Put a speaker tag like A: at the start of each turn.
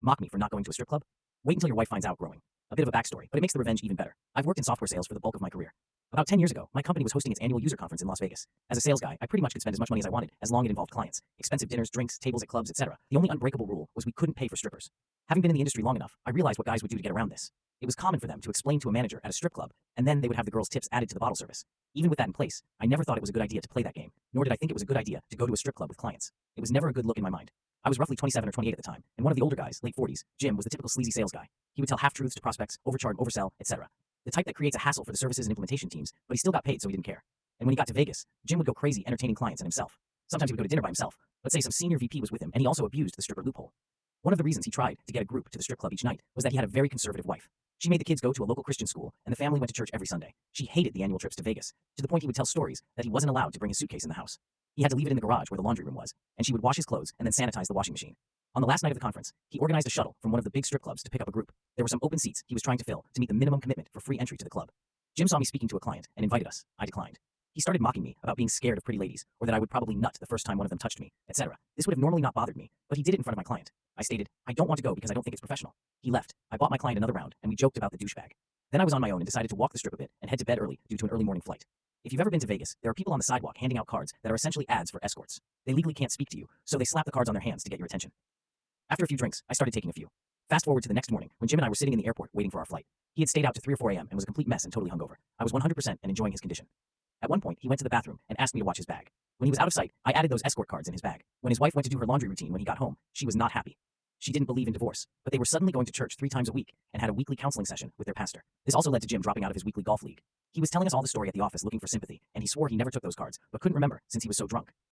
A: Mock me for not going to a strip club? Wait until your wife finds out growing. A bit of a backstory, but it makes the revenge even better. I've worked in software sales for the bulk of my career. About 10 years ago, my company was hosting its annual user conference in Las Vegas. As a sales guy, I pretty much could spend as much money as I wanted, as long as it involved clients, expensive dinners, drinks, tables at clubs, etc. The only unbreakable rule was we couldn't pay for strippers. Having been in the industry long enough, I realized what guys would do to get around this. It was common for them to explain to a manager at a strip club, and then they would have the girls' tips added to the bottle service. Even with that in place, I never thought it was a good idea to play that game, nor did I think it was a good idea to go to a strip club with clients. It was never a good look in my mind. I was roughly 27 or 28 at the time, and one of the older guys, late 40s, Jim, was the typical sleazy sales guy. He would tell half-truths to prospects, overcharge, oversell, etc. The type that creates a hassle for the services and implementation teams, but he still got paid so he didn't care. And when he got to Vegas, Jim would go crazy entertaining clients and himself. Sometimes he would go to dinner by himself, but say some senior VP was with him, and he also abused the stripper loophole. One of the reasons he tried to get a group to the strip club each night was that he had a very conservative wife. She made the kids go to a local Christian school, and the family went to church every Sunday. She hated the annual trips to Vegas, to the point he would tell stories that he wasn't allowed to bring his suitcase in the house. He had to leave it in the garage where the laundry room was, and she would wash his clothes and then sanitize the washing machine. On the last night of the conference, he organized a shuttle from one of the big strip clubs to pick up a group. There were some open seats he was trying to fill to meet the minimum commitment for free entry to the club. Jim saw me speaking to a client and invited us. I declined. He started mocking me about being scared of pretty ladies, or that I would probably nut the first time one of them touched me, etc. This would have normally not bothered me, but he did it in front of my client. I stated, I don't want to go because I don't think it's professional. He left. I bought my client another round, and we joked about the douchebag. Then I was on my own and decided to walk the strip a bit and head to bed early due to an early morning flight. If you've ever been to Vegas, there are people on the sidewalk handing out cards that are essentially ads for escorts. They legally can't speak to you, so they slap the cards on their hands to get your attention. After a few drinks, I started taking a few. Fast forward to the next morning, when Jim and I were sitting in the airport waiting for our flight. He had stayed out to 3 or 4 a.m. and was a complete mess and totally hungover. I was 100% and enjoying his condition. At one point, he went to the bathroom and asked me to watch his bag. When he was out of sight, I added those escort cards in his bag. When his wife went to do her laundry routine when he got home, she was not happy. She didn't believe in divorce, but they were suddenly going to church 3 times a week and had a weekly counseling session with their pastor. This also led to Jim dropping out of his weekly golf league. He was telling us all the story at the office looking for sympathy, and he swore he never took those cards, but couldn't remember since he was so drunk.